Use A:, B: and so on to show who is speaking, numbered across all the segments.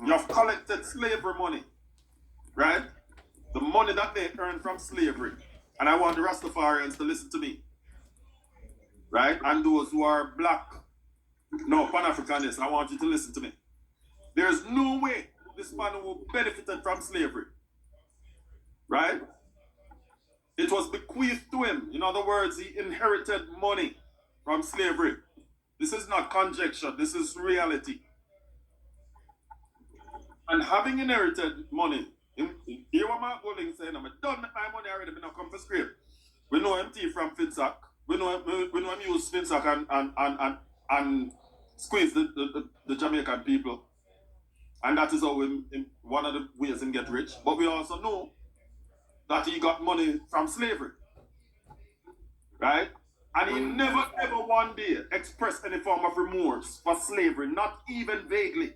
A: You have collected slavery money, right? The money that they earned from slavery. And I want the Rastafarians to listen to me, right? And those who are black, no, Pan-Africanists, I want you to listen to me. There's no way this man who benefited from slavery, right? It was bequeathed to him. In other words, he inherited money from slavery. This is not conjecture, this is reality. And having inherited money, hear what Mark Golding saying, I'm done with my money already, but not come for scrape. We know him thief from Finsack. We know him use Finsack and squeeze the Jamaican people. And that is how one of the ways him get rich. But we also know that he got money from slavery. Right? And he never ever one day expressed any form of remorse for slavery, not even vaguely.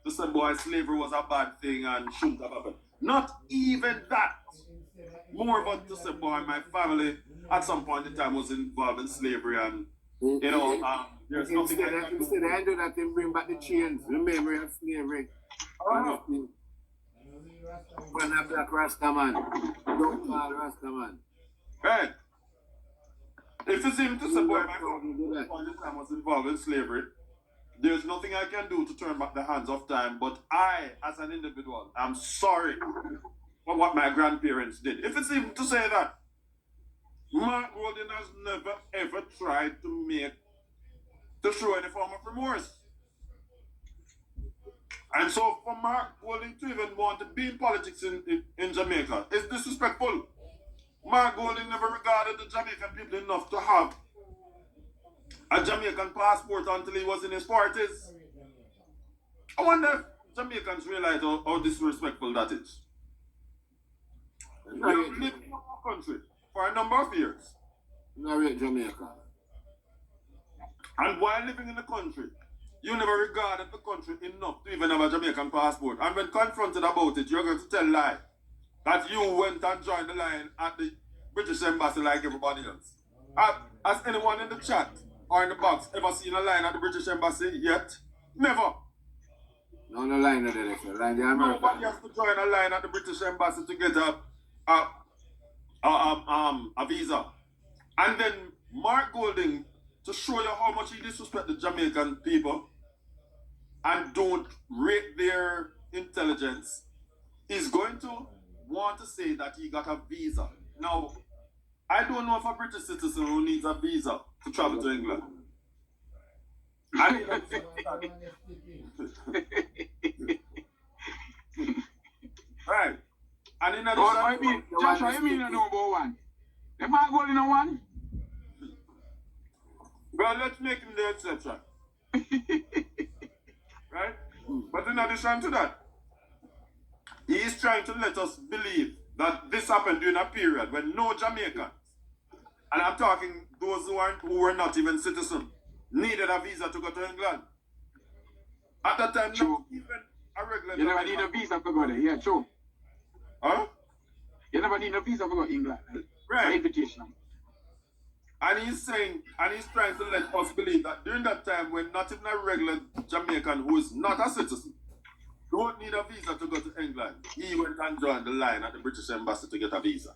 A: To say, boy, slavery was a bad thing and shouldn't have happened. Not even that. More about to say, boy, my family at some point in time was involved in slavery and, you know, there's nothing I can do.
B: Instead of do that, they bring back the chains, the memory of slavery.
A: Oh.
B: When a black Rastaman, don't call Rastaman.
A: Right. If it's him to say, boy, my family at point in time was involved in slavery, there's nothing I can do to turn back the hands of time, but I, as an individual, am sorry for what my grandparents did. If it's him to say that, Mark Golding has never ever tried to show any form of remorse. And so for Mark Golding to even want to be in politics in Jamaica is disrespectful. Mark Golding never regarded the Jamaican people enough to have a Jamaican passport until he was in his 40s. I wonder if Jamaicans realize how disrespectful that is. We have lived in our country for a number of years.
B: Narrate Jamaica.
A: And while living in the country, you never regarded the country enough to even have a Jamaican passport. And when confronted about it, you're going to tell lie that you went and joined the line at the British Embassy like everybody else. Has anyone in the chat or in the box ever seen a line at the British Embassy yet? Never.
B: No line at the line.
A: Nobody has to join a line at the British Embassy to get a visa. And then Mark Golding, to show you how much he disrespects the Jamaican people and don't rate their intelligence, is going to want to say that he got a visa. Now, I don't know if a British citizen who needs a visa to travel to England. Right. And in addition,
C: Joshua, you mean a number one? The Mark Golding a one?
A: Well, let's make him the exception. Right? But in addition to that, he is trying to let us believe that this happened during a period when no Jamaicans, and I'm talking those who were not even citizens, needed a visa to go to England. At that time,
C: true.
A: Not even a regular.
C: You never need a visa to go there, yeah, true.
A: Huh?
C: You never need a visa to go to England.
A: Right.
C: Invitation.
A: And he's trying to let us believe that during that time when not even a regular Jamaican who is not a citizen don't need a visa to go to England, he went and joined the line at the British Embassy to get a visa.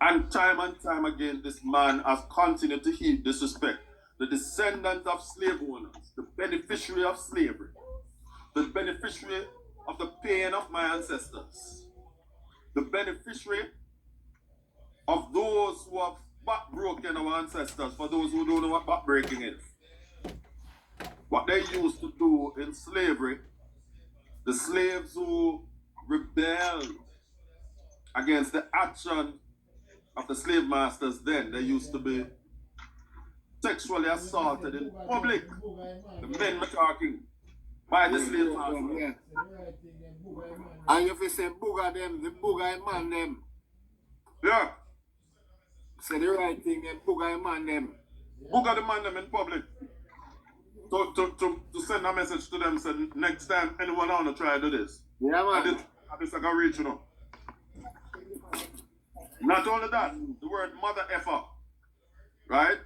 A: And time again, this man has continued to heap disrespect. The descendant of slave owners, the beneficiary of slavery, the beneficiary of the pain of my ancestors, the beneficiary of those who have backbroken our ancestors, for those who don't know what backbreaking is. What they used to do in slavery, the slaves who rebelled against the action of the slave masters then, they used to be sexually assaulted in public. The men were talking by the slave masters.
B: Yeah. And if you say booger them, the booger man them.
A: Yeah.
B: Say the right thing and booger man them.
A: Booger the man them in public. To send a message to them, say next time anyone want to try to do this.
B: Yeah, man.
A: And this I can reach, you know. Not only that, the word mother effer, right?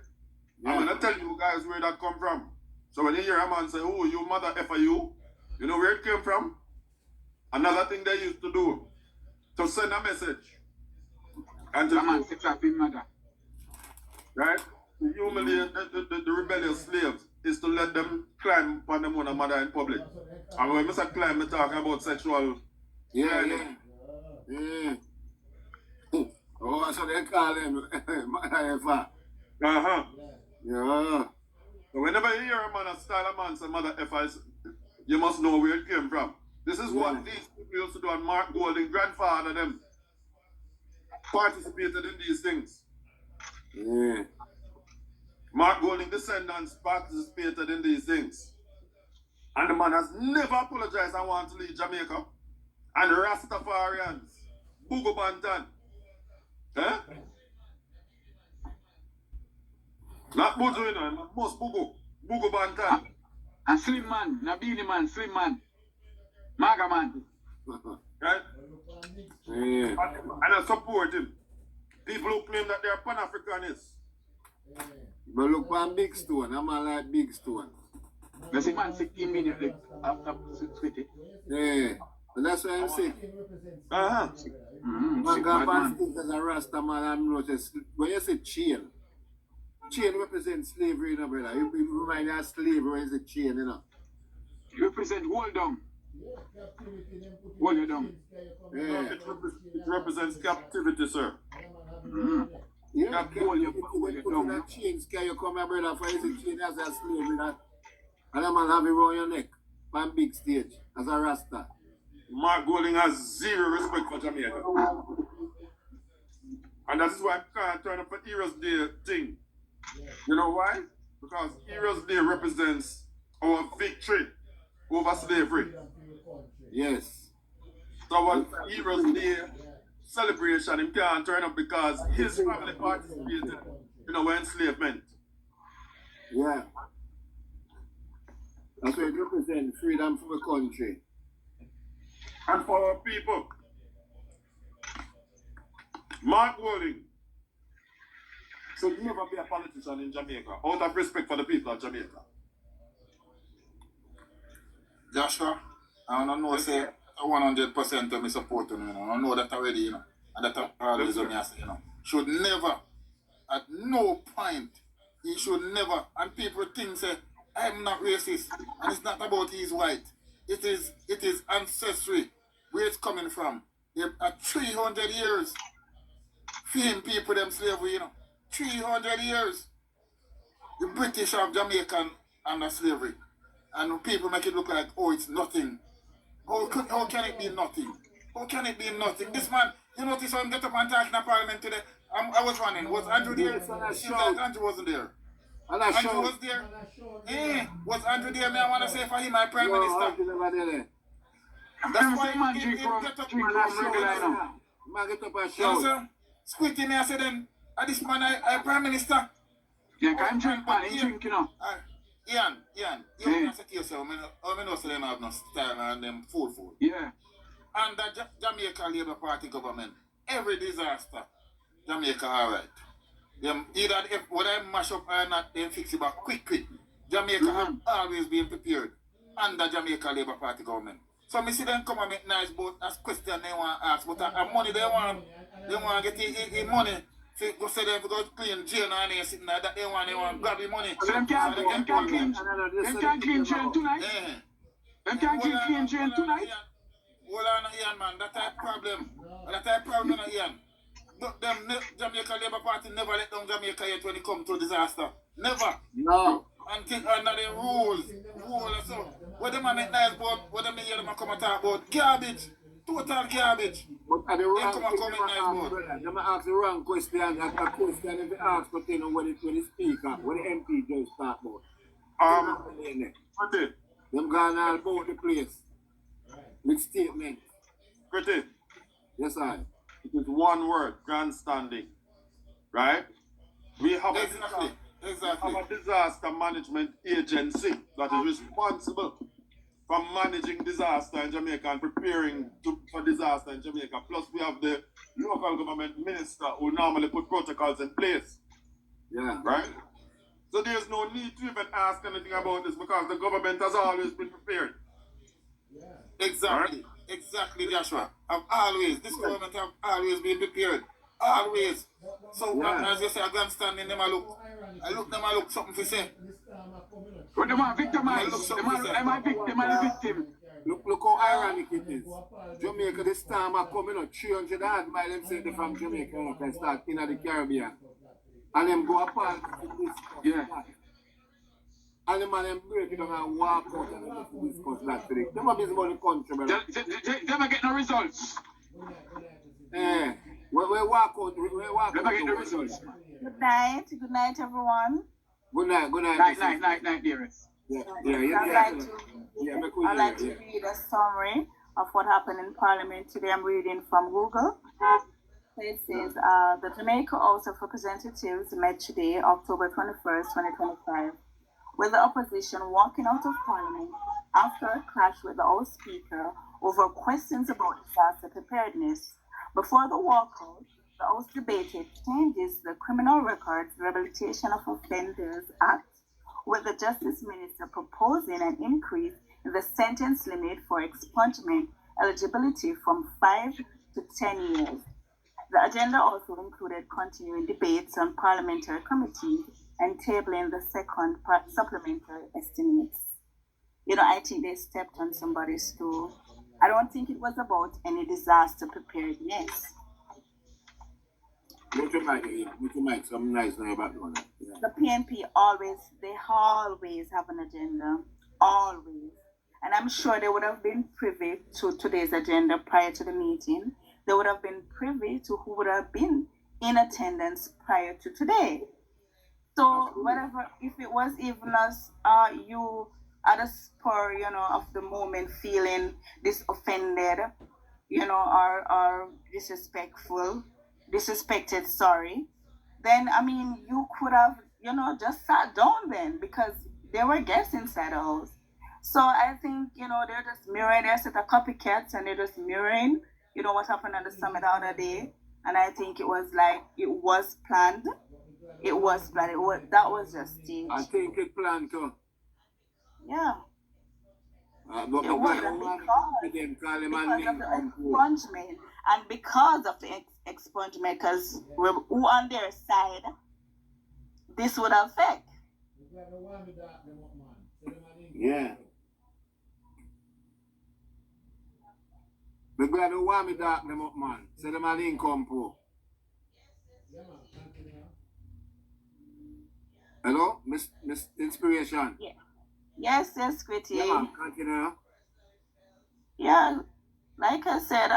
A: Yeah. I'm gonna tell you guys where that come from. So when you hear a man say, oh, you mother effer you know where it came from? Another thing they used to do, to send a message. And to
C: man six up in mother.
A: Right? To humiliate the rebellious slaves is to let them climb upon them own mother in public. And when I say climb, I'm talking about sexual.
B: Yeah. Oh, so they call him mother effer.
A: Uh-huh.
B: Yeah.
A: So whenever you hear a man style a man say mother effer, you must know where it came from. This is what these people used to do, and Mark Golding, grandfather, them participated in these things.
B: Yeah.
A: Mark Golding descendants participated in these things. And the man has never apologized and want to leave Jamaica. And the Rastafarians, Bugo Bantan. Eh? Not Buju, you know, most Bugo. Bugo Bantan.
C: And Slim Man, Nabili Man, Slim Man. Maga Man.
A: Right?
B: Yeah.
A: And I support him. People who claim that they are Pan-Africanists.
B: But look on Big Stone, I'm like Big Stone.
C: The same man sick immediately after sweetie.
B: Yeah. But that's why I'm sick.
A: Uh-huh.
B: Man got man stick as a Rasta man and notice when you say chain represents slavery, you know, brother. You remind me of slavery when you say chain, you know.
C: You represent hold down. Hold you down.
A: Yeah. It represents captivity, sir.
B: Yeah,
C: hold you
B: put
C: down.
B: that chain scare you come here, brother, for you say chain as a slavery that. And a man have it around your neck on big stage as a Rasta.
A: Mark Golding has zero respect for Jamaica. And that is why I can't turn up for Heroes Day thing. You know why? Because Heroes Day represents our victory over slavery.
B: Yes.
A: So our Heroes Day celebration, him can't turn up because his family participated in our enslavement.
B: Yeah. That's what it represents, freedom for the country.
A: And for our people. Mark Golding should never be a politician in Jamaica out of respect for the people of Jamaica.
D: Joshua, I don't know, say 100% of me support him, you know. I know that already, you know. And that always what me say, you know. Should never, at no point, he should never, and people think say, I'm not racist, and it's not about he's white. It is ancestry, where it's coming from. There are 300 years, freeing people them slavery, you know. 300 years. The British have Jamaican under slavery. And people make it look like, oh, it's nothing. How can it be nothing? How can it be nothing? This man, you notice how I'm get up and talking in Parliament today? I was running. Was Andrew there? It seems like Andrew wasn't there. Andrew was there. Was Andrew there? I want to say for him, my Prime Minister. That's why
C: man
D: he get up
C: and show.
B: Man get up and
D: You know,
B: show.
D: sir? Squitty me, I said then, this man, I Prime Minister.
C: Yeah, can drink, man. He drink, you know.
D: Ian, you have to say to yourself, I know so they don't have no style and them food.
C: Yeah.
D: And the Jamaica Labour Party government, every disaster, Jamaica alright. Them either whether they mash up or not, they fix it back quick. Jamaica have always been prepared under Jamaica Labour Party government. So me see them come and make nice but that's question they want to ask. But money they want to get money. Go say them go clean jail and they sitting there that they want grab the money.
C: So them can't clean jail tonight. Them can't clean jail tonight.
D: Hold on, Ian, man. That type problem. That type problem, Ian. Them Jamaica Labour Party never let down Jamaica yet when it comes to disaster. Never.
B: No.
D: Until under the rules. So what them make nice about, what them hear them come and talk about garbage. Total garbage.
B: But at the wrong thing,
D: nice
B: they ask the wrong question. That's a question if they ask for things what the speaker, what the MP just talk about. Them gone all about the place. With statement.
A: Pretty.
B: Yes, I.
A: It is one word, grandstanding. Right? We have a disaster management agency that is responsible for managing disaster in Jamaica and preparing for disaster in Jamaica. Plus, we have the local government minister who normally put protocols in place.
B: Yeah.
A: Right? So there's no need to even ask anything about this because the government has always been prepared.
D: Exactly. Right? Exactly, Joshua. This government have always been prepared. Always. So as you say, I can't stand in them, I look something to say.
C: But them are victimized. Am I victim and a victim?
B: Look how ironic it is. Jamaica, this time are coming up 300 odd miles, them say they're from Jamaica, and they start in the Caribbean. And them go apart to discuss that. And the man them break it down and walk out and discuss that today. Them are busy about the country, brother.
C: They never get no results.
B: We walk out.
C: Never get no results.
E: Good night, everyone.
B: Good night.
C: Night, dearest.
E: I'd like to read a summary of what happened in Parliament today. I'm reading from Google. It says, the Jamaica House of Representatives met today, October 21st, 2025, with the opposition walking out of Parliament after a clash with the House Speaker over questions about disaster preparedness. Before the walkout, the House debated changes to the Criminal Records Rehabilitation of Offenders Act, with the Justice Minister proposing an increase in the sentence limit for expungement eligibility from 5 to 10 years. The agenda also included continuing debates on parliamentary committees and tabling the second supplementary estimates. I think they stepped on somebody's toe. I don't think it was about any disaster preparedness.
B: Put your mic, some nice now about one.
E: The PNP always have an agenda. Always. And I'm sure they would have been privy to today's agenda prior to the meeting. They would have been privy to who would have been in attendance prior to today. So whatever, if it was even as you at a spur, of the moment feeling offended, or disrespected, then you could have, just sat down then because there were guests inside the house. So I think, they're just mirroring, they're set of copycats and they're just mirroring, what happened at the summit the other day. And I think it was planned. That was just staged.
B: I think it planned too.
E: Yeah.
B: It was
E: because of the expungement, because who on their side, this would affect.
B: Yeah. We're glad to want me dark them up, man. So them are income poor. Hello, Miss Inspiration.
E: Yeah. Yes, Quitty.
B: Yeah, man, continue.
E: Yeah, like I said,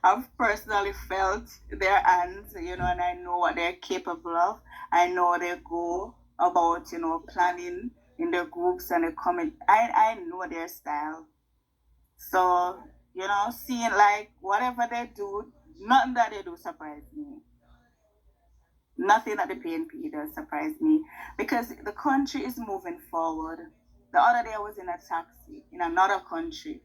E: I've personally felt their hands, and I know what they're capable of. I know they go about, planning in their groups and the comment. I know their style. So, seeing like whatever they do, nothing that they do surprise me. Nothing that the PNP does surprise me because the country is moving forward. The other day I was in a taxi in another country.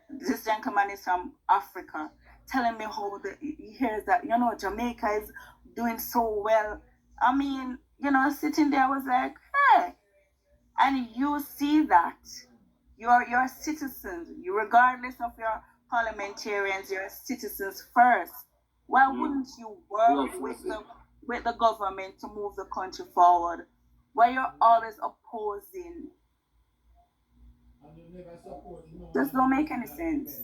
E: This gentleman is from Africa telling me how he hears that, Jamaica is doing so well. Sitting there I was like, hey. And you see that. You're citizens. Regardless of your parliamentarians, you're citizens first. Why wouldn't you work with the government to move the country forward? Why you're always opposing? Just don't make any sense.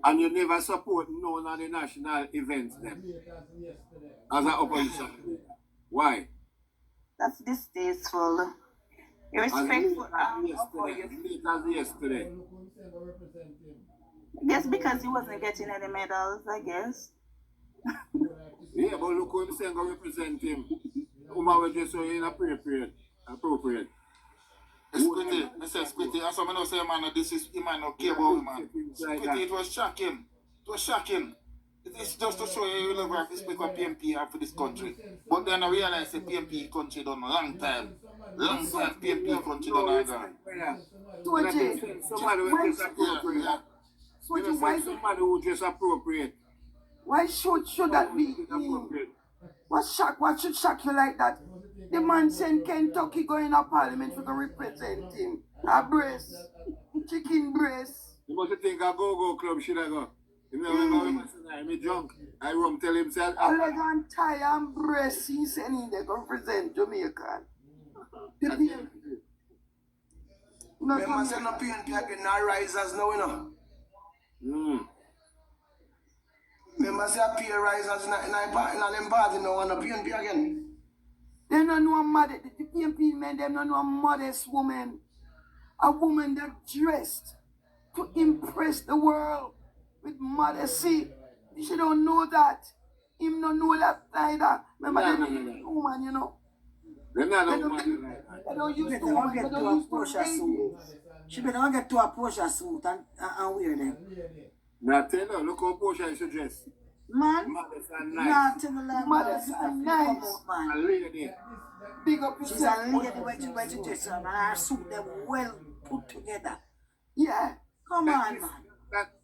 B: And you never support none of the national events then? As an opposition. Why?
E: That's distasteful. Irrespectful
B: as yesterday.
E: I guess because he wasn't getting any medals, I guess.
B: Yeah, but look who him saying go represent him. Uma just so inappropriate.
D: Squitty, Mr. Squitty, as I say, man, he might not care about him, man. Squitty, it was shocking. It's just to show you love and respect what PNP have for this country. But then I realize the PNP country done a long time. PNP country done a
B: Somebody who just appropriate. Somebody who just appropriate.
F: Why should that be him? What should shock you like that? The man sent Kentucky going to Parliament to represent him. A breast. Chicken breast.
B: You must think a go-go club should I go. You know, I'm drunk. I rum tell himself.
F: A leg and tie and breast, he said he they going to represent Jamaica. The PNP.
C: Remember, say no PNP again, no risers now, you know. Remember, say a peer risers in them party now, and no PNP again.
F: They don't know a modest, the PNP men, they don't know a modest woman. A woman that dressed to impress the world with modesty. She don't know that. Him don't know that either. Remember, they don't know woman, you know.
B: They're not
F: They
B: a
F: don't,
B: woman.
F: they don't use
G: Better
F: to
G: not get
F: they
G: to a
F: don't use
G: Porsche
F: to
G: suit. She better not get to a Porsche suit and wear them.
B: Now tell her, look how Porsche is dressed.
G: Man,
B: Modest and nice.
G: not to the lab.
F: Modest and nice.
G: Man.
B: A lady.
F: big up
G: She's
F: yourself.
G: a lady when she dress her, and her suit them well put together.
F: Yeah.
G: Come on, man.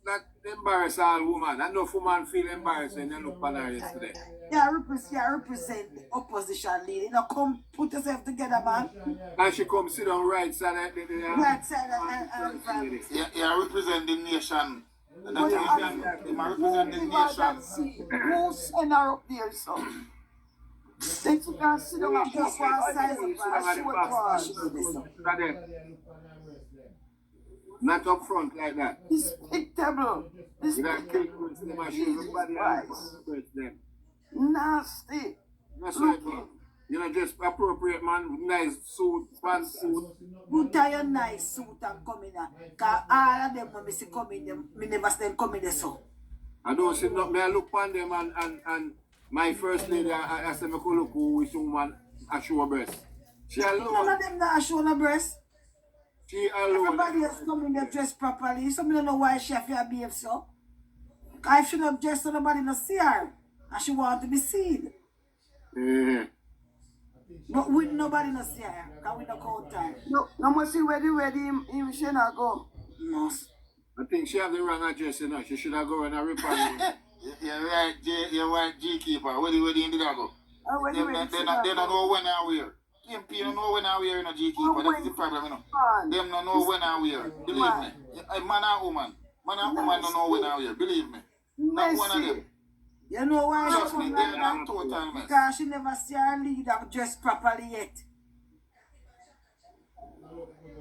B: That embarrass all woman. Enough woman feel embarrassed when they look at her yesterday.
G: Yeah, represent the opposition leader. Now come put yourself together, man.
B: And she come sit on right side of the
G: Right side and from.
D: Yeah, represent the nation. And
F: But
D: that nation, represent the nation.
F: see who send her up there, so. Then she can sit down and
G: Just
F: put
G: one size
F: her
G: of her short cross. She do this.
B: Not up front like that.
F: despicable.
B: You don't kill them and show everybody else.
F: Nasty.
B: That's right, man. You know, just appropriate, man. Nice suit, pantsuit.
G: You tie your nice suit and come in there. Because all of them, when I see come in there, I never see them come in there, so.
B: I don't see no, I look on them and my first lady, I said, I could look who is woman, I show her breast. She
G: None
B: alone.
G: of them not show no breast.
B: She alone.
G: Everybody else come in there dressed properly. Some don't know why she have to behave so. Because if she not dressed, so nobody not see her. And she want to be seen.
B: Yeah.
G: But we nobody not see her. Because we not count time.
F: No must see where him should not go.
G: No.
B: I think she have the wrong address, you know. She should have gone and Reparations.
D: You're right, you're right, G-keeper. Where do you go? They don't know when I wear. PMP don't know when I wear in a G-keeper. That's the problem, you know. Them don't know when I wear. Believe me. Man and woman. Man and woman don't know when I wear. Believe me. Not one of them.
G: You know why she
D: Trust me,
G: come
D: they're
G: like
D: not
G: that?
D: total mess.
G: Because she never see her leader dressed properly yet.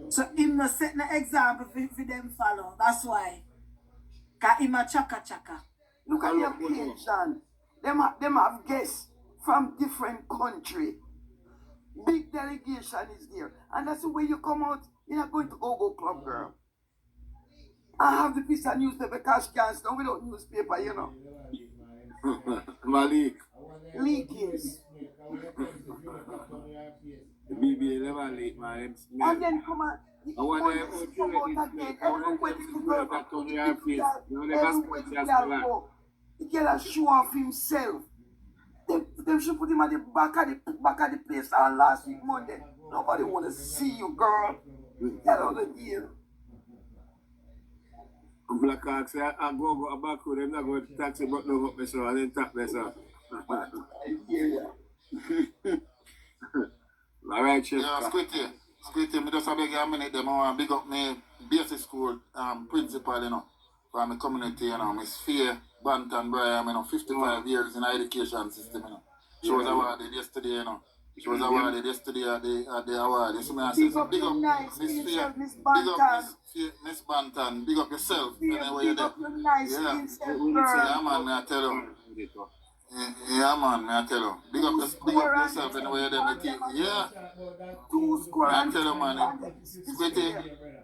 G: So him not set an example for them follow. That's why. Because him a chaka.
F: Look at their page, John. Them have guests from different country. Big delegation is there. And that's the way you come out. You're not going to go club, girl. I have the piece of newspaper because she can't stand without newspaper, you know.
B: Malik.
F: Leakings.
B: The BBA never leak, man.
F: And then come on.
B: I want to
F: come out again. Everywhere the girl go, the girl show off himself. They should put him at the back of the place on last week Monday. Nobody want to see you, girl. Get out of here.
B: Black Hawk say, I go back road, I'm not going to taxi, but no up myself, and then tap myself.
F: Yeah.
B: All right, Chef.
D: Yeah, Squitty, me just a beg you a minute, them I want to big up my basic school principal, you know, for my community, you know, Miss Faye Banton Brian, you know, 55 years in the education system, you know. She was awarded yesterday, you know. She was awarded yesterday at the award. You see me, I say, big up
F: nice
D: Miss Faye,
F: Miss
D: big up
F: Banton.
D: Miss Banton, big up yourself, anywhere you're
F: Big
D: there.
F: up your nice
D: Yeah.
F: yourself,
D: Yeah,
F: girl.
D: man, I tell you. Yeah, man, I tell you. Big up yourself anywhere you're there. Yeah.
F: 2 square
D: I
F: and
D: tell you, man, Squitty,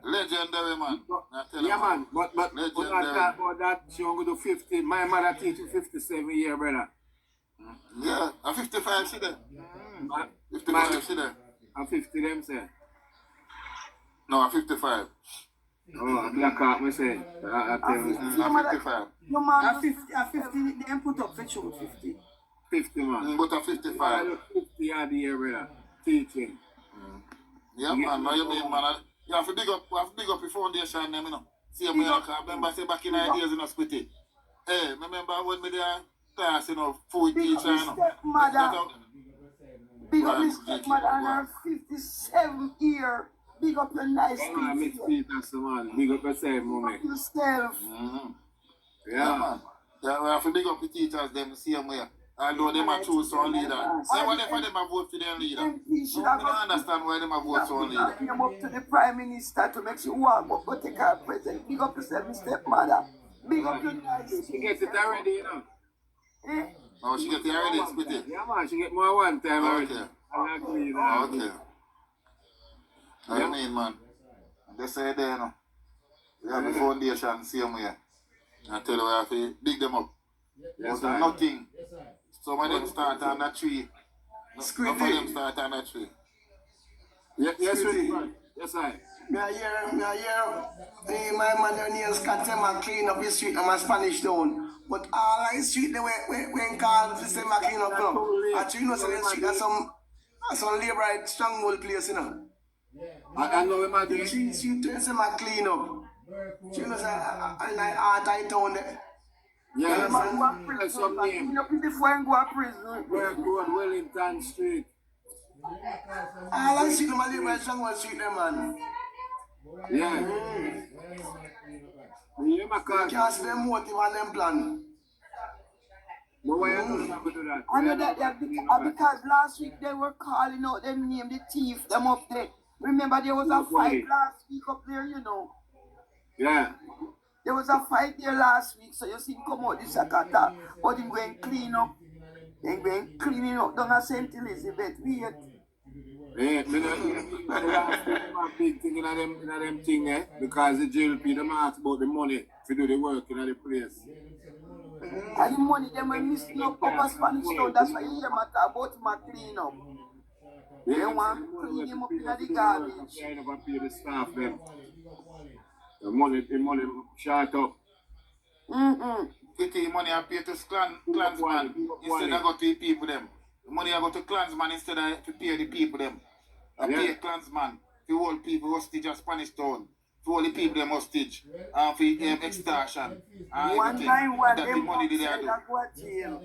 D: legendary, man. I tell you,
B: Yeah, man, but when I
D: legendary.
B: talk about that, she won't go to 50. My mother teaches 57 years, brother.
D: Yeah, I'm 55, see there.
B: Man,
D: 55, see there.
B: I'm 50, them say.
D: No, I'm 55.
B: Oh, Black Hawk, me say. I tell you.
D: I'm 55.
F: your man
G: At 50, they put up for sure 50.
B: 50, man.
D: But I'm 55.
B: 50 years a year, brother. Teaching.
D: Yeah, man, now you mean, man. You have to dig up your foundation, them, you know. See, I remember, say back in the days, you know, Squitty. Hey, remember when me there, class, you know, food
F: Big up
D: teacher,
F: your
D: you know.
F: stepmother. Big up
D: Right,
F: your stepmother and her 57th year. Big up your nice
B: Oh, Miss
F: people.
B: Peters, man. Big up yourself, mommy.
F: Yourself.
D: Mm-hmm.
B: Yeah.
D: Man. Yeah, we have to big up the teachers, them the same way. Although them are choose some leader. So what if them are vote for their leader?
F: MP should
D: I
F: have
D: don't understand why them are vote for one leader.
F: him up to the Prime Minister to make sure walk up, go take her present. Big up yourself, your stepmother. Big up your nice
B: She gets it already, you know.
F: Eh?
D: Oh, she get it already, split it.
B: Yeah, man. She get more one time already.
D: Okay.
B: I agree, you know.
D: Oh, okay. What you mean, man? They say there, you know. We have the foundation same way. I tell you, we have to dig them up.
B: Yes,
D: But
B: sir.
D: nothing. Some of them start on a tree. Some of them start on a tree.
B: Yes, sir. Yes, sir.
C: Me a hear, my man O'Neill Scott them a clean up his street and my Spanish town. But all of his street they when called to say my clean up now. Actually, you know, so the street are some labor stronghold place, you know.
B: I know him, man.
C: She say my clean up. She knows I like art town there.
B: Yeah,
F: Man, go to
B: man.
F: prison.
B: Some
F: Man,
B: name.
F: you know, before you go to prison.
B: Work Road, Wellington Street.
C: All I see them a labor stronghold street there, man.
B: Yeah. You my car.
C: Can't see them motive and them plan.
B: But why you not do that?
F: I know that because last week they were calling out them name, the thief, them up there. Remember there was a fight last week up there, you know.
B: Yeah.
F: There was a fight there last week, so you see him come out this Sakata, but him going clean up. Him going cleaning up down at St. Elizabeth. Weird.
B: Yeah, a big thing in them thing, eh? Because the JLP, them ask about the money to do the work in the place.
F: And the money them were missing up Upper Spanish Town. That's why you hear me talk about him clean up. They want to clean him up in the garbage.
B: They never pay the staff them. The money short up.
D: Pity money I pay to clansman instead of go to the people them. The money I go to clansman instead of to pay the people them. I pay clansman to hold people hostage at Spanish Town. To hold the people them hostage. And for extortion. And
F: One time, one
D: that the
F: them
D: money they
F: upset
D: do.
F: that go to jail.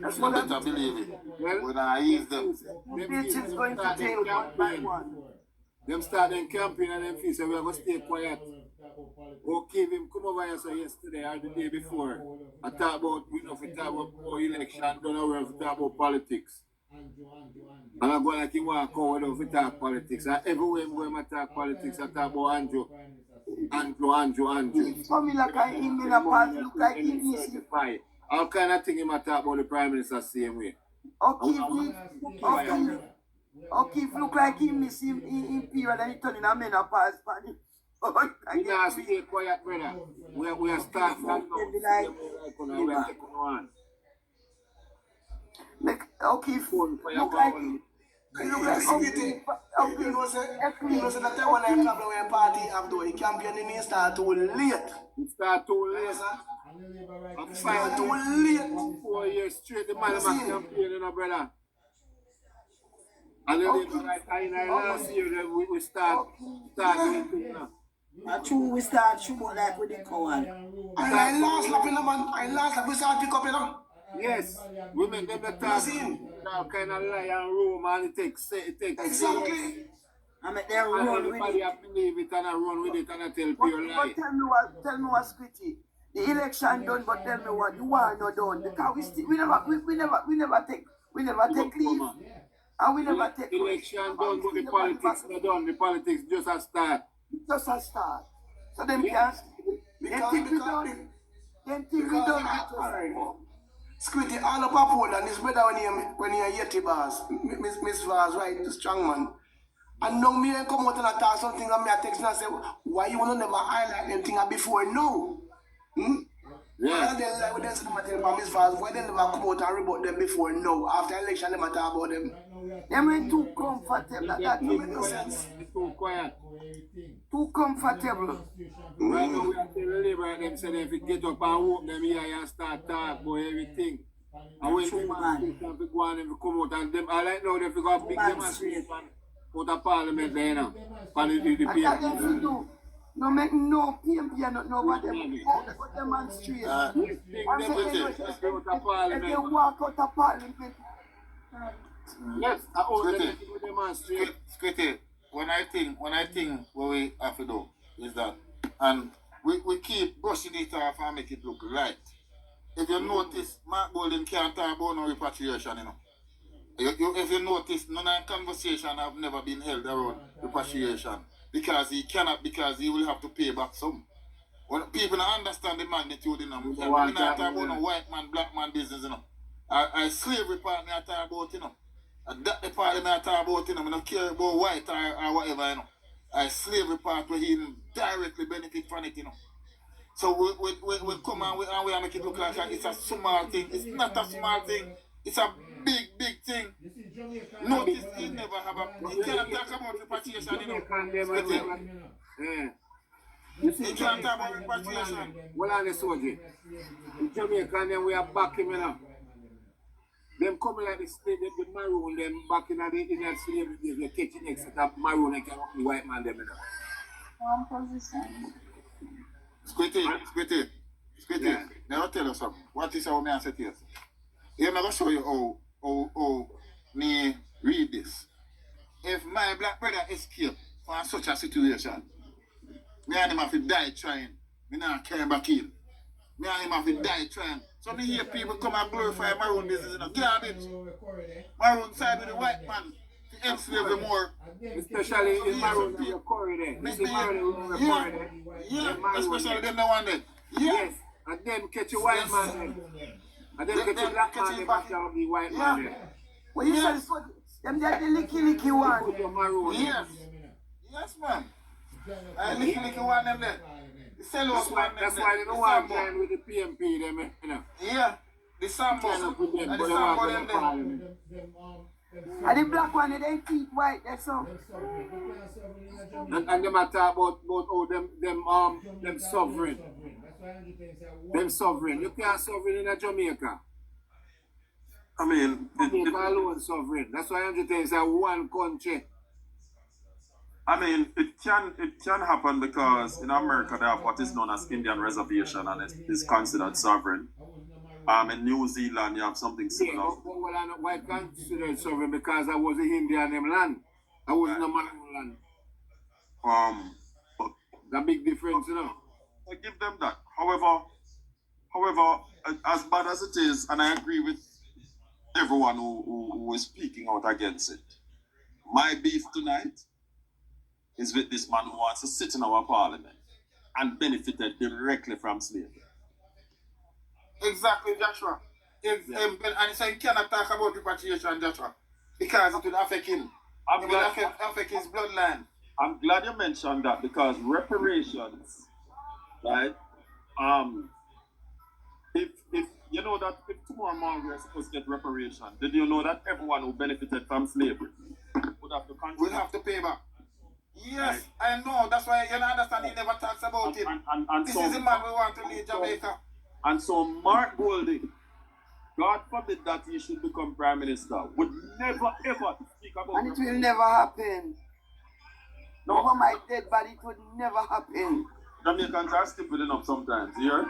F: That's
D: You
F: what
D: better
F: I'm
D: believe it. When I ease them.
F: bitches going to jail one by one.
B: Them start them campaign and them feel say we are going to stay quiet. Okay, him come over here so yesterday or the day before. I talk about, we know, we talk about election, don't know where we talk about politics. And I go like him walk out without we talk politics. And everywhere we go, I talk politics, I talk about Andrew.
F: It's coming like a him in a pass, look like him is.
B: All kind of thing him I talk about the Prime Minister same way.
F: Okay, if look like him miss him in period and he turn in a menopause pan him.
B: We not stay quiet, brother. We are start from now.
F: Okay, if look like him.
C: You know, say that one I club when party after the campaigning start too late.
B: It start too late. I'm
C: Start too late.
B: 4 years straight, the man was campaigning, brother. And then like last year, we start doing now.
G: That's true, we start shoot like with the coward.
C: And I last lap in the man. I last lap we start pick up, you know.
B: Yes, we make them talk kind of lie and room and it takes
C: Exactly.
G: I make them
B: and
G: run with
B: everybody
G: it.
B: have to believe it and run with it and I tell pure lie.
F: But tell me what, Squitty. The election done, but tell me what, the war not done. Because we never take leave. And we never take
B: election done, but the politics not done. The politics just a start.
F: Just a start. So them can't. Them think we done. Them think we done.
C: Squitty, all up a pole and it's better when you're Yeti bars. Miss Vaz, right, the strong man. And now me come out and I talk something and me I text and I say, why you wanna never highlight them things before? No.
B: Yeah.
C: And then like when they say them tell Miss Vaz, why they never come out and rebut them before? No. After election they talk about them.
F: Them ain't too comfortable. That
C: Make
F: make
C: no
F: no
C: sense.
F: sense.
B: It's too quiet.
F: Too comfortable.
B: Right now we are telling the Labour them say if you get up and walk them here and start talk about everything. And when
G: True,
B: people
G: man.
B: go on and come out and them, I like now they go big demonstration out of Parliament there now. For the
F: And that them fi do. No make no PMP and not know what them demonstrate. If they walk out of Parliament.
B: Yes, I owe them to demonstrate.
D: Squitty, when I think what we have to do is that, and we keep brushing it off and make it look light. If you notice, Mark Golden can't talk about no repatriation, you know. If you notice, none of the conversation have never been held around repatriation because he cannot, because he will have to pay back some. When people don't understand the magnitude, you know. We not talk about no white man, black man business, you know. I slavery part me I talk about, you know. That the part me I talk about, you know. I don't care about white or whatever, you know. I slavery part where he directly benefit from it, you know. So we come and we make it look like it's a small thing. It's not a small thing. It's a big thing. Notice he never have a... He cannot talk about repatriation, you know.
B: Yeah.
D: He can't talk about repatriation.
B: Well, on the soldier. In Jamaica, then we are back him, you know. Them coming like the maroon, them back in the slavery days, they're catching extra maroon and can the white man, them, you know.
E: One position.
D: Squitty.
B: Yeah.
D: Now tell us something. What is our man said here? I'm going to show you how me read this. If my black brother escape from such a situation, me and him have to die trying. Me not care back in. Me and him have to die trying. So me hear people come and glorify Maroon business, you know. Garbage. Maroon side with the white man to enslave them more.
B: Especially in Maroon in the corridor. This is Maroon in the corridor.
D: Yeah, especially them the one there.
B: Yes, and then catch a white man then. And then catch a black man then back down the white man then.
F: When you said them they the licky one.
B: Put your Maroon in.
D: Yes, man. I licky one them there. The Celos one them there.
B: That's why they don't want to join with the PMP them, you know.
D: Yeah, the Sambo. And the Sambo them there.
F: And the black one, they teeth white, that's all.
B: And them are talk about oh them sovereign. Them sovereign. You can't sovereign in Jamaica.
A: I mean,
B: Jamaica alone sovereign. That's why I'm just saying it's a one country.
A: I mean, it can happen because in America they have what is known as Indian reservation and it is considered sovereign. In New Zealand you have something similar.
B: Yeah, well, I know why consider it sovereign because I was in India and them land. I was in the Maroon land.
A: But
B: the big difference, you know.
A: I give them that. However, as bad as it is, and I agree with everyone who is speaking out against it, my beef tonight is with this man who wants to sit in our parliament and benefited directly from slavery.
D: Exactly, Joshua. And he said he cannot talk about repatriation, Joshua, because it will affect him. It will affect his bloodline.
A: I'm glad you mentioned that because reparations, right? If you know that if tomorrow morning we're supposed to get reparation, did you know that everyone who benefited from slavery would have to contribute?
D: Will have to pay back. Yes, right. I know. That's why you don't understand. He never talks about it. And this is the man we want to lead Jamaica.
A: And so Mark Golding, God forbid that he should become Prime Minister, would never ever speak about it.
F: And it will never happen.
A: No.
F: Over my dead body, it would never happen.
A: Jamaicans are stupid enough sometimes, you hear?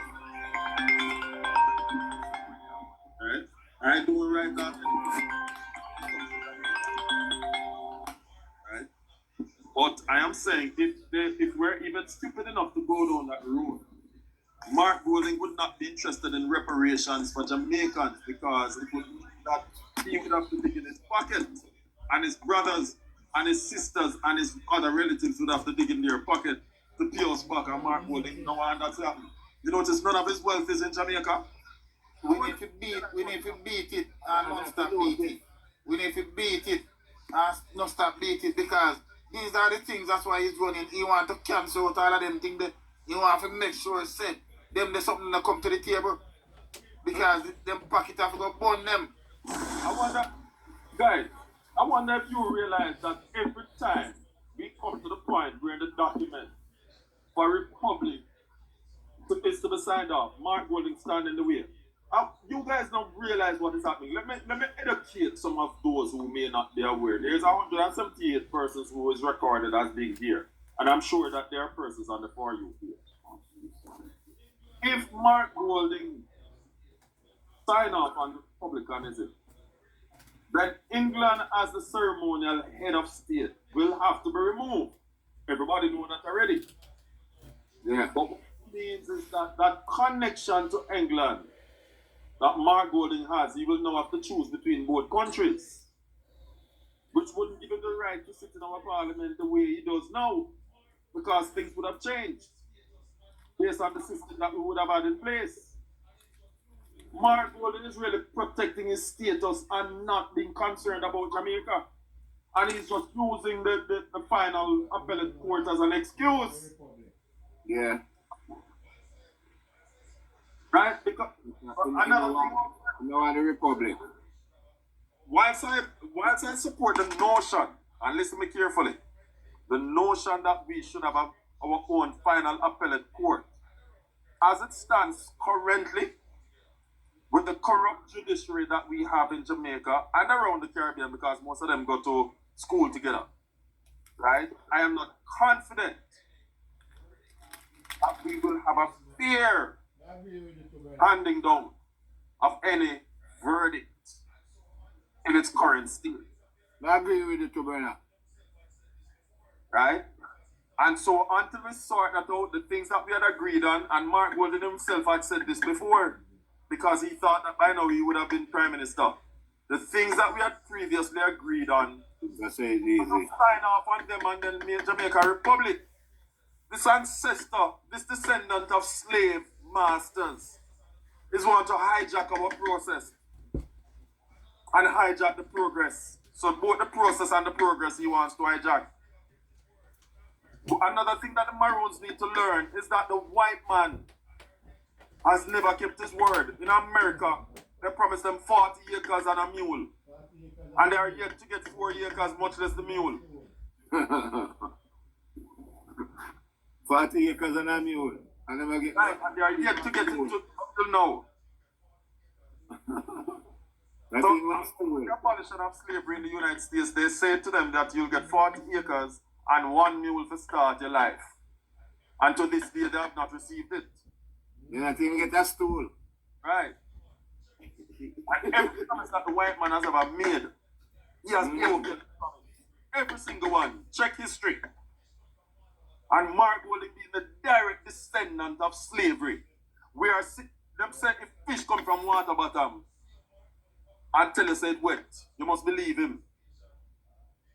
A: Alright? I do it right now. Alright? But I am saying, if we're even stupid enough to go down that road, Mark Golding would not be interested in reparations for Jamaicans because it would mean that he would have to dig in his pocket, and his brothers and his sisters and his other relatives would have to dig in their pocket to pay us back, and Mark Golding no one that's happening. You notice none of his wealth is in Jamaica?
D: We need to beat it and not stop beat it. We need to beat it and not stop beat it because these are the things, that's why he's running. He want to cancel out all of them things. He want to make sure it's said. There's something that come to the table because them pocket have to go burn them.
A: Guys, I wonder if you realize that every time we come to the point where the document for Republic is to be signed off, Mark Golding stand in the way. You guys don't realize what is happening. Let me educate some of those who may not be aware. There's 178 persons who is recorded as being here. And I'm sure that there are persons on the For You page. If Mark Golding sign off on the Republicanism, then England as the ceremonial head of state will have to be removed. Everybody knows that already.
B: Yeah.
A: But what it means is that that connection to England that Mark Golding has, he will now have to choose between both countries, which wouldn't give him the right to sit in our parliament the way he does now, because things would have changed based on the system that we would have had in place. Mark Golding is really protecting his status and not being concerned about Jamaica. And he's just using the final appellate court as an excuse.
B: Yeah.
A: Right? Because another thing,
B: No, the Republic.
A: whilst I support the notion, and listen to me carefully, the notion that we should have our own final appellate court, as it stands currently, with the corrupt judiciary that we have in Jamaica and around the Caribbean, because most of them go to school together, right? I am not confident that we will have a fair handing down of any verdict in its current state.
B: I agree with you too, brother.
A: Right? And so until we sort that out, the things that we had agreed on, and Mark Golding himself had said this before, because he thought that by now he would have been Prime Minister. The things that we had previously agreed on,
B: That's easy.
A: sign off on them and then make Jamaica a republic. This ancestor, this descendant of slave masters, is want to hijack our process and hijack the progress. So both the process and the progress he wants to hijack. Another thing that the Maroons need to learn is that the white man has never kept his word. In America, they promised them 40 acres and a mule. And they are yet to get 4 acres, much less the mule.
B: 40 acres and a mule. I never get
A: Right, and they are yet to get it up till now.
B: That's
A: So,
B: in last
A: the abolition of slavery in the United States, they say to them that you'll get 40 acres and 1 mule to start your life. And to this day, they have not received it.
B: You not even get a stool.
A: Right. And every promise that the white man has ever made, he has broken. Every single one. Check history. And Mark Golding being the direct descendant of slavery. Where them say if fish come from water bottom and tell us it's wet, you must believe him.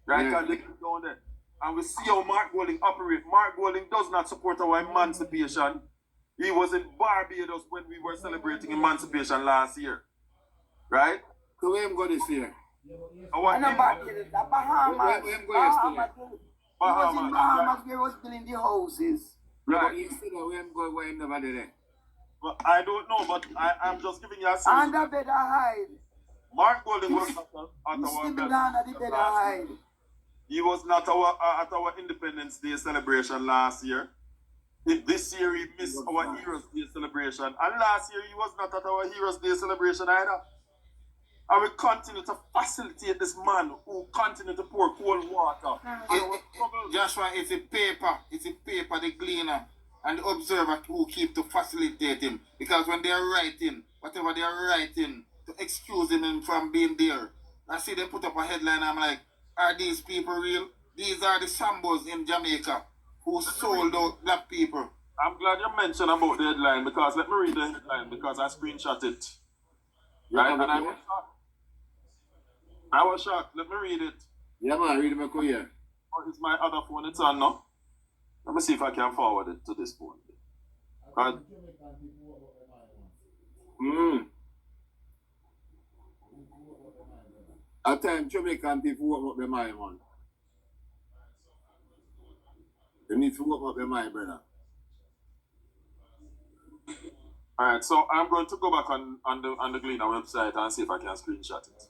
A: Right?
B: Yeah.
A: And they keep down there. And we see how Mark Golding operates. Mark Golding does not support our emancipation. He was in Barbados when we were celebrating emancipation last year. Right?
B: So where him go this year?
F: And about the Bahamas.
B: Where him go yesterday?
F: He was in Bahamas where he was building the houses.
B: But
A: Right.
B: you said that where him go, where him never did it.
A: Well, I don't know, but I'm just giving you a sense.
F: Under bed I hide.
A: Mark Golding was not at
F: He
A: our
F: still
A: bed
F: down at the bed I hide.
A: He was not at our Independence Day celebration last year. This year he missed our Heroes Day celebration. And last year he was not at our Heroes Day celebration either. And we continue to facilitate this man who continue to pour cold water on our troubles.
D: Joshua, it's a paper, the Gleaner and the Observer who keep to facilitate him. Because when they are writing, whatever they are writing, to excuse him from being there, I see them put up a headline, I'm like, are these people real? These are the Sambos in Jamaica who sold out black people.
A: I'm glad you mentioned about the headline, because let me read the headline, because I screenshot it. Right? And I was shocked. Let me read it.
B: Yeah, man, read my career.
A: Oh, it's my other phone, it's on now. Let me see if I can forward it to this phone. Right?
B: At times, Jamaican people work up their mind, man. They need to work up their mind, brother.
A: Alright, so I'm going to go back on the Gleaner website and see if I can screenshot it.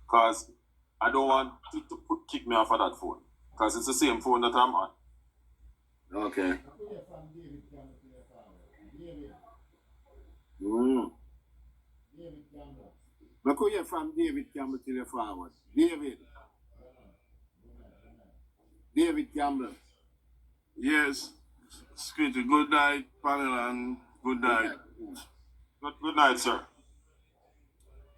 A: Because I don't want to kick me off of that phone. Because it's the same phone that I'm on.
B: Okay. I could hear from David Campbell till you forward. David Campbell.
H: Yes, Skitty, good night, panel, and good night.
A: Good night, sir.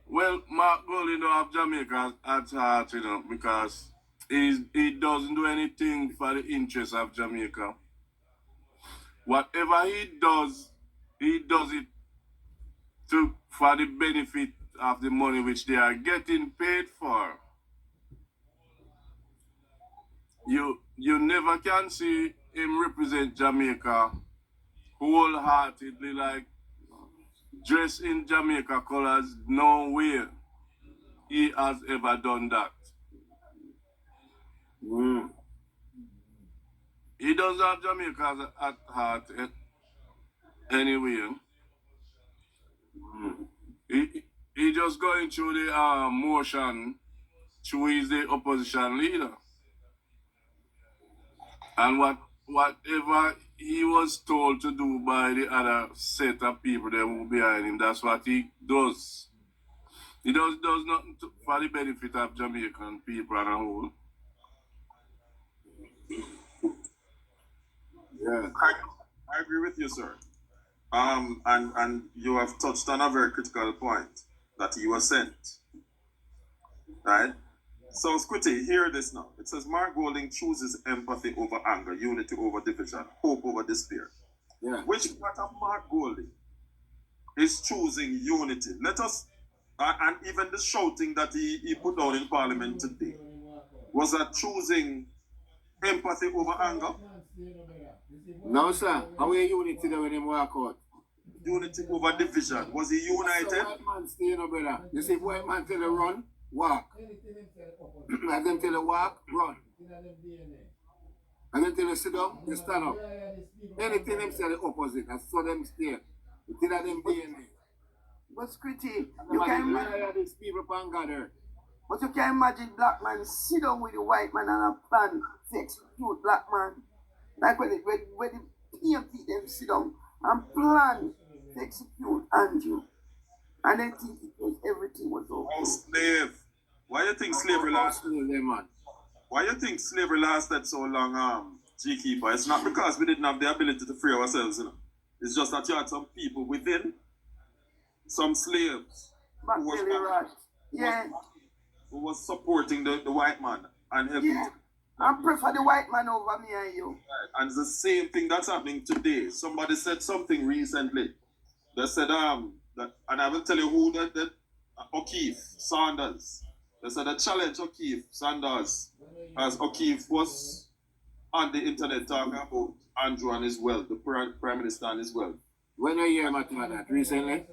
H: Well, Mark Golding don't have Jamaica at heart, because he doesn't do anything for the interest of Jamaica. Whatever he does it for the benefit of the money which they are getting paid for. You never can see him represent Jamaica wholeheartedly, like dress in Jamaica colors. No way he has ever done that. He doesn't have Jamaica at heart anyway. He just going through the motion to is the opposition leader. And whatever he was told to do by the other set of people that were behind him, that's what he does. He does nothing for the benefit of Jamaican people as a whole.
A: Yeah, I agree with you, sir. And you have touched on a very critical point that he was sent. Right? So, Squitty, hear this now. It says Mark Golding chooses empathy over anger, unity over division, hope over despair.
B: Yeah.
A: Which part of Mark Golding is choosing unity? Let us, and even the shouting that he put down in Parliament today, was that choosing empathy over anger?
B: No, sir. How are unity there when him walk out?
A: Unity over division. Was he united?
B: So white man stay, brother. You see, white man tell you run, walk. And them tell you walk, run. And then tell you sit down, you stand up. Anything them say the opposite. And so them stay. You tell them DNA.
F: But Squitty, you can imagine
B: these people pan gather.
F: but you can imagine black man sit down with the white man and a plan to execute black man. Like when the PMP them sit down and plan to execute Andrew. And they think everything was
A: Oh,
F: okay.
A: slave. Why you think slavery lasted?
B: Man.
A: Why you think slavery lasted so long, G Keeper? It's not because we didn't have the ability to free ourselves, It's just that you had some people within, some slaves,
F: Back belly rat. Yeah.
A: who was supporting the white man and helping.
F: Yeah. I prefer the white man over me and you.
A: And it's the same thing that's happening today. Somebody said something recently. They said, that, and I will tell you who that O'Keefe, Sanders. They said they challenge O'Keefe, Sanders, as O'Keefe was on the internet talking about Andrew and his wealth, the Prime Minister and his wealth.
B: When you hear about that recently?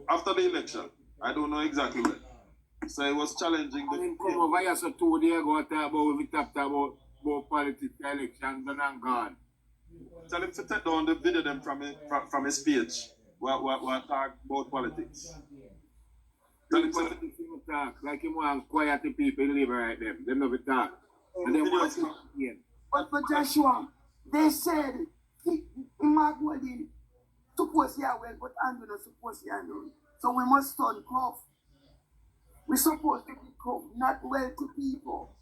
A: After the election. I don't know exactly when. So he was challenging
B: I mean, come over here so 2 days ago talk about we talked about politics, elections, done and gone.
A: Tell him to take down the video them from his page. What talk about politics. Tell him to
B: talk like him want quiet the people live right them. They never talk. And they want to talk again.
F: But for Joshua, they said Mark Golding supposed to hear well, but Andrew not supposed to hear well. So we must turn cough. We're supposed to be cough, not well to people.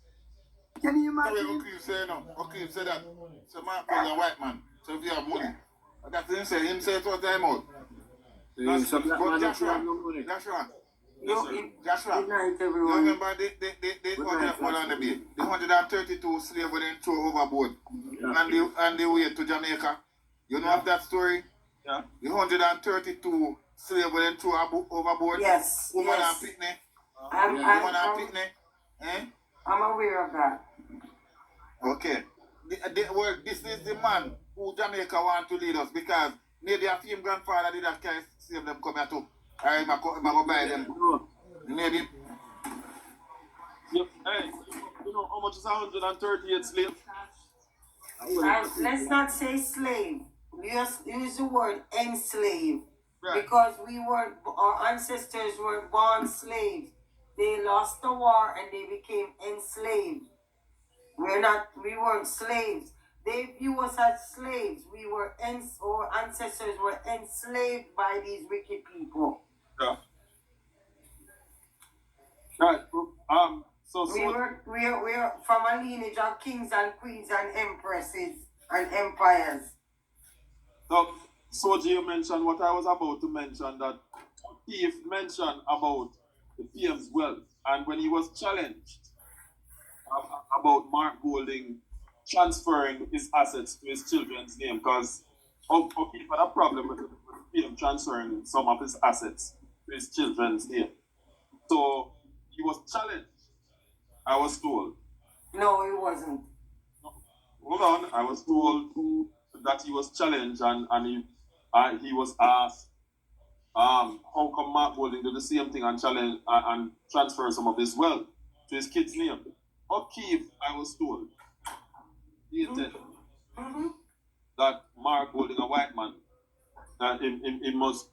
F: Can you imagine?
D: O'Keefe say no. O'Keefe say that. So Mark was a white man. So if you have money, that's him say. Him say it all the time out. But Joshua,
F: Good night,
D: you
F: everyone.
D: remember they on the bay. The 132 slaves were then thrown overboard. And they went to Jamaica. You know of that story?
A: Yeah.
D: The 132 slaves were then thrown overboard.
F: Yes.
D: Woman
F: Yes.
D: and picnic.
F: I'm aware of that.
D: Okay. This is the man who Jamaica want to lead us because maybe a few grandfather did that kind of save them come here too. I'm going to buy them. Maybe.
A: Yep. Hey, you know how much is 138 slaves?
I: Let's not say slave. Use the word enslave.
A: Right.
I: Because our ancestors were born slaves. They lost the war and they became enslaved. We weren't slaves. They view us as slaves. Our ancestors were enslaved by these wicked people.
A: Yeah. Right.
I: We're from a lineage of kings and queens and empresses and empires.
A: So you mentioned what I was about to mention, that Keith mentioned about the PM's wealth, and when he was challenged about Mark Golding transferring his assets to his children's name, because Keith had a problem with the PM transferring some of his assets to his children's name. So he was challenged, I was told.
I: No, he wasn't.
A: Hold on, I was told that he was challenged, and he was asked, how come Mark Golding did the same thing and challenge and transfer some of his wealth to his kid's name? Keith, I was told, he intended that Mark Golding, a white man, that he must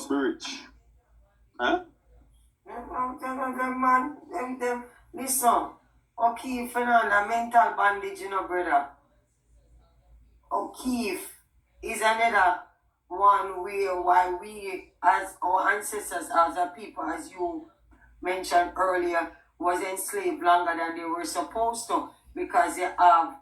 A: be rich. Huh?
I: Listen, O'Keefe and mental bandage, you know, brother. O'Keefe is another one way why we, as our ancestors, as a people, as you mentioned earlier, was enslaved longer than they were supposed to, because you have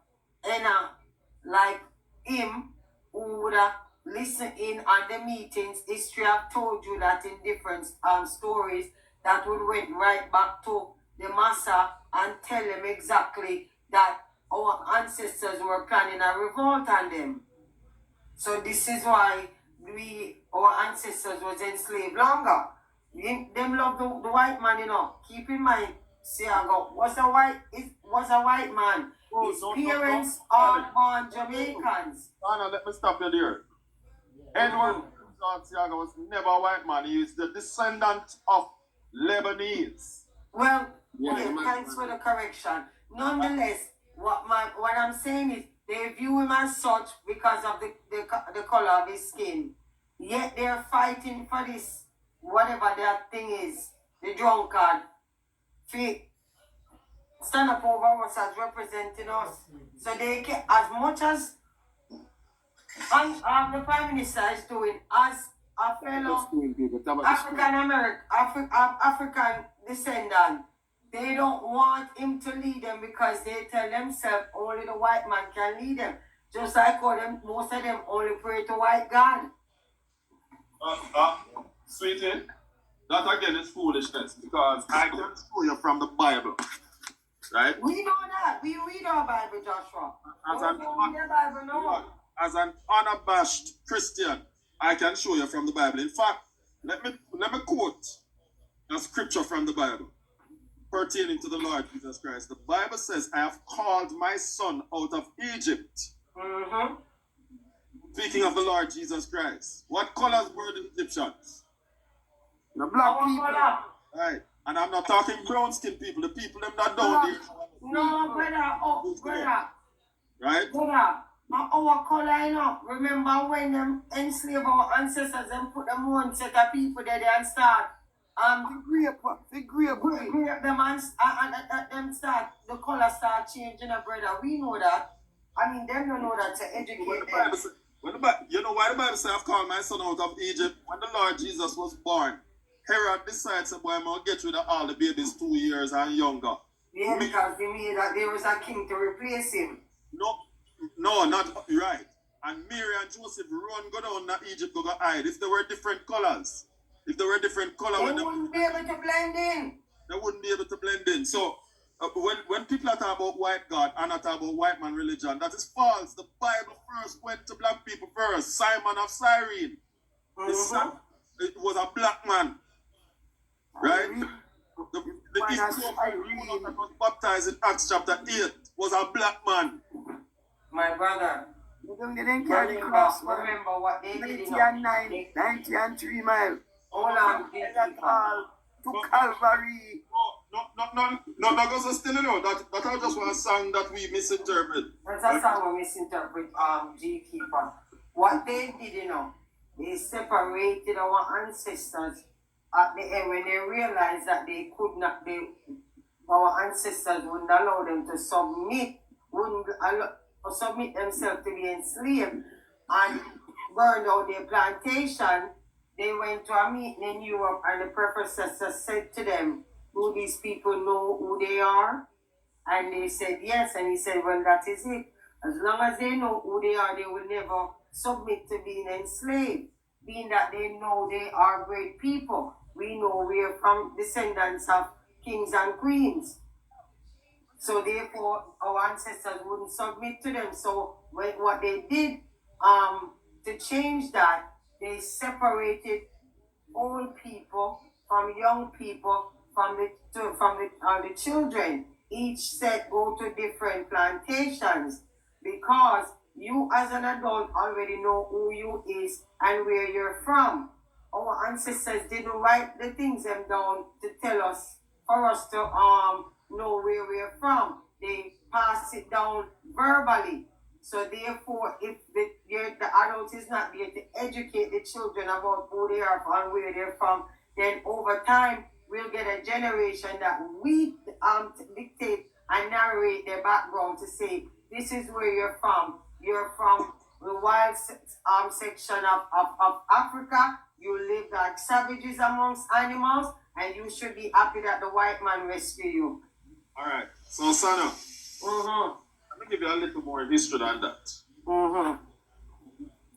I: like him who would have listened in on the meetings. History have told you that in different stories that would went right back to the massa and tell them exactly that our ancestors were planning a revolt on them. So this is why our ancestors was enslaved longer. Them love the white man, you know. Keep in mind, Siago was a white man. His parents are born Jamaicans.
A: Anna, let me stop you there. Edward Siago was never a white man. He is the descendant of Lebanese.
I: Well, thanks for the correction. Nonetheless, what I'm saying is they view him as such because of the color of his skin. Yet they're fighting for this, whatever that thing is, the drunkard. Stand up over us as representing us. So they can, as much as the Prime Minister is doing, as a fellow African descendant, they don't want him to lead them because they tell themselves only the white man can lead them. Just like most of them only pray to white God.
A: Sweetie, that again is foolishness, because I can show you from the Bible, right?
I: We know that. We read our Bible, Joshua.
A: As an unabashed Christian, I can show you from the Bible. In fact, let me quote a scripture from the Bible pertaining to the Lord Jesus Christ. The Bible says, I have called my son out of Egypt. Speaking of the Lord Jesus Christ. What colors were the Egyptians?
F: The black people.
A: Right. And I'm not talking brown skinned people, the people them that don't need.
I: No, brother.
A: Right?
I: Brother, our color, you know. Remember when them enslaved our ancestors and put them one set of people there and start
F: the grape
I: them and them start, the color start changing, brother. We know that. I mean, them don't know that to educate them.
A: You know why the Bible says, I've called my son out of Egypt? When the Lord Jesus was born, Herod decides, boy, I'm going to get rid of all the babies 2 years and younger.
I: Yeah, because they made that there was a king to replace him.
A: No, not right. And Mary and Joseph go down to Egypt, go hide. If they were different colors, they
I: wouldn't be able to blend in.
A: They wouldn't be able to blend in. So, when people are talking about white God and not about white man religion, that is false. The Bible first went to black people first. Simon of Cyrene. It was a black man. Right? The Ethiopian that was baptized in Acts chapter 8 was a black man.
I: My brother.
F: They didn't carry the cross.
I: Remember what they did.
F: 90 and 3 miles.
I: Hold on.
F: To Calvary.
A: No, goes still, you know, that was just one song that we misinterpret.
I: That's a song we misinterpret, G Keeper. What they did, you know, they separated our ancestors at the end when they realized that they could not, our ancestors wouldn't allow them to submit themselves to be enslaved and burned out their plantation. They went to a meeting in Europe and the professor said to them, do these people know who they are? And they said yes, and he said, well, that is it. As long as they know who they are, they will never submit to being enslaved, being that they know they are great people. We know we are from descendants of kings and queens. So therefore, our ancestors wouldn't submit to them. So what they did to change that, they separated old people from young people from the children. Each set go to different plantations because you as an adult already know who you is and where you're from. Our ancestors didn't write the things them down to tell us for us to know where we're from. They pass it down verbally. So therefore, if the adult is not there to educate the children about who they are and where they're from, then over time we'll get a generation that we dictate and narrate their background to say, this is where you're from. You're from the wild section of Africa. You live like savages amongst animals, and you should be happy that the white man rescue you.
A: All right. So, Sana, let me give you a little more history than that.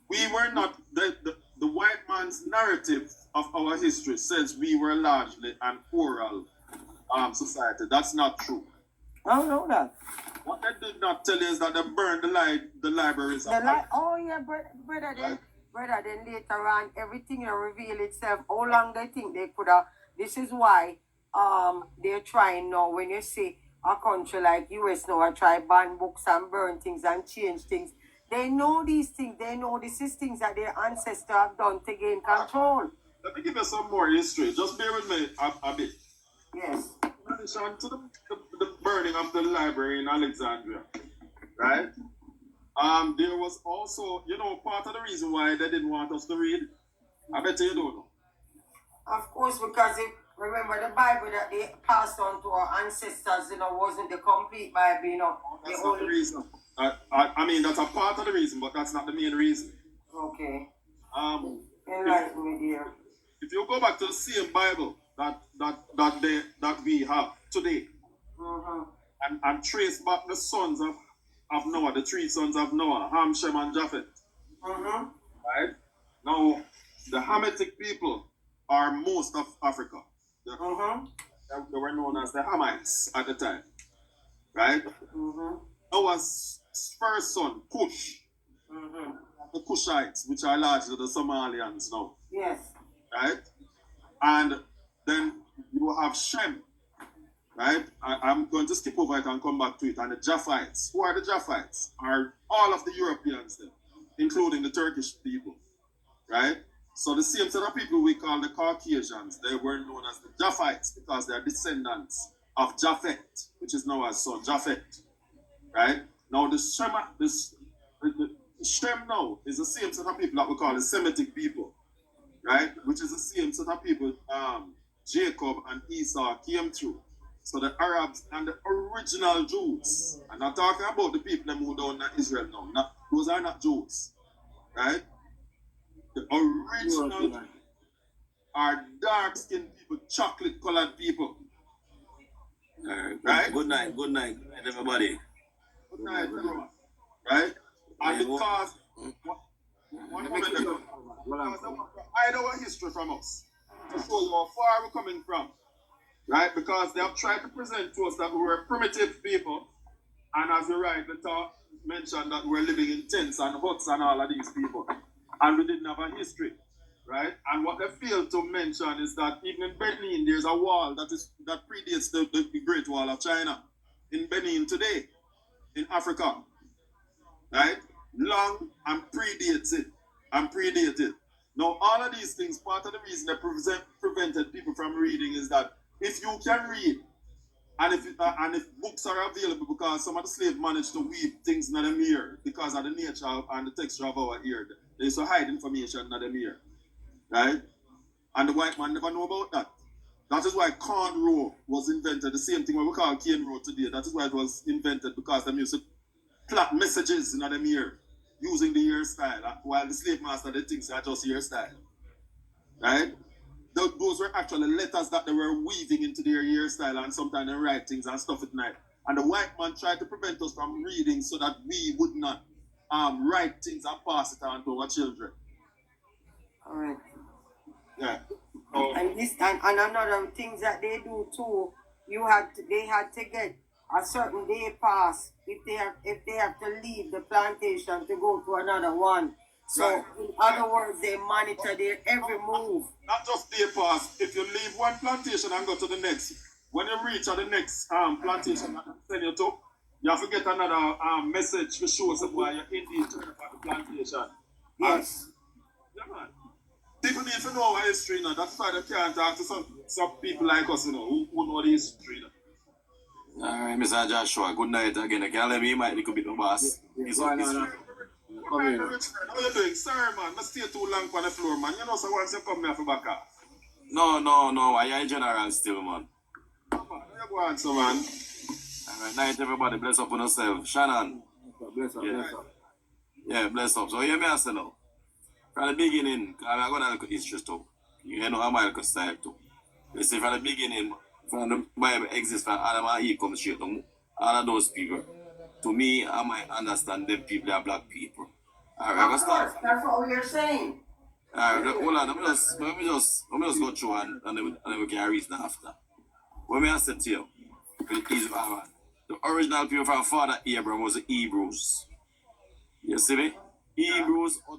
A: We were not, the white man's narrative of our history says we were largely an oral society. That's not true.
I: I don't know that.
A: What they did not tell you is that they burned the libraries.
I: Oh yeah, brother. Then later on, everything reveal itself. How long they think they could have? This is why they're trying now. When you see a country like US now, I try ban books and burn things and change things. They know these things. They know this is things that their ancestors have done to gain control.
A: Let me give you some more history. Just bear with me a bit.
I: Yes.
A: In addition to the burning of the library in Alexandria, right? There was also, part of the reason why they didn't want us to read. I bet you don't know.
I: Of course, because remember the Bible that they passed on to our ancestors, wasn't the complete Bible,
A: That's not the reason. I mean, that's a part of the reason, but that's not the main reason.
I: Okay.
A: Enlighten
I: me, dear.
A: If you go back to the same Bible that we have today, and trace back the sons of Noah, the three sons of Noah, Ham, Shem, and Japheth. Right? Now, the Hamitic people are most of Africa. They were known as the Hamites at the time. Right? Noah's first son, Cush, the Cushites, which are largely the Somalians now.
I: Yes.
A: Right? And then you have Shem. Right? I'm going to skip over it and come back to it. And the Japhites. Who are the Japhites? Are all of the Europeans then, including the Turkish people. Right? So the same set of people we call the Caucasians, they were known as the Japhites because they are descendants of Japhet, which is Noah's son, Japhet. Right? Now the Shem now is the same set of people that we call the Semitic people. Right? Which is the same set of people Jacob and Esau came through. So the Arabs and the original Jews, I'm not talking about the people that moved down to Israel now. Those are not Jews. Right? The original Jews are dark-skinned people, chocolate-colored people. Right?
J: Good night, everybody.
A: Good night, everyone. Right? And because one moment ago, because they want to hide our history from us to show you how far we're coming from. Right? Because they have tried to present to us that we were primitive people, and as you rightly mentioned, that we're living in tents and huts and all of these people, and we didn't have a history. Right? And what they failed to mention is that even in Benin, there's a wall that predates the Great Wall of China. In Benin today, in Africa. Right? Long and predates it. Now, all of these things, part of the reason they prevented people from reading is that if you can read, and if books are available, because some of the slaves managed to weave things in them ear because of the nature and the texture of our ear, they used to hide information in them ear. Right? And the white man never know about that. That is why cornrow was invented, the same thing what we call cane row today. That is why it was invented, because they used to plot messages in them ear using the hairstyle, while the slave master they think are just hairstyle. Right? those were actually letters that they were weaving into their hairstyle, and sometimes they write things and stuff at night. And the white man tried to prevent us from reading so that we would not write things and pass it on to our children.
I: All right.
A: Yeah.
I: And this and another things that they do too, they had to get a certain day pass if they have to leave the plantation to go to another one. So
A: Right.
I: in other words, they monitor their every move.
A: Not just day pass. If you leave one plantation and go to the next, when you reach at the next plantation that they send you to, you have to get another message to show us why you're indeed turning up at the plantation.
I: Yes.
A: Yeah, man. People need to know our history now. That's why they can't talk to some people like us, who know the history.
J: Alright, Mr. Joshua, good night again. I can't let me might little bit of boss.
B: Come here.
A: How you doing? Sorry, man. I stay too long on the floor, man. You know, so once you come here for back off.
J: No. I am in general still, man.
A: Come on, you go on, so, man.
J: Alright, night everybody. Bless up on yourself. Shannon.
B: Bless up.
J: Yeah, bless up. So hear me I say now. From the beginning, I'm going to look at history too. You know, I'm going to style too. You see, from the beginning, from the Bible exists, from Adam and Eve comes straight to all of those people. To me, I might understand them people are black people. Alright, I'm going to start.
I: That's what we are saying.
J: Alright, hold on. Let me just go through and then we can reason after. When I said to you, the original people from Father Abraham was the Hebrews. You see me? Hebrews, there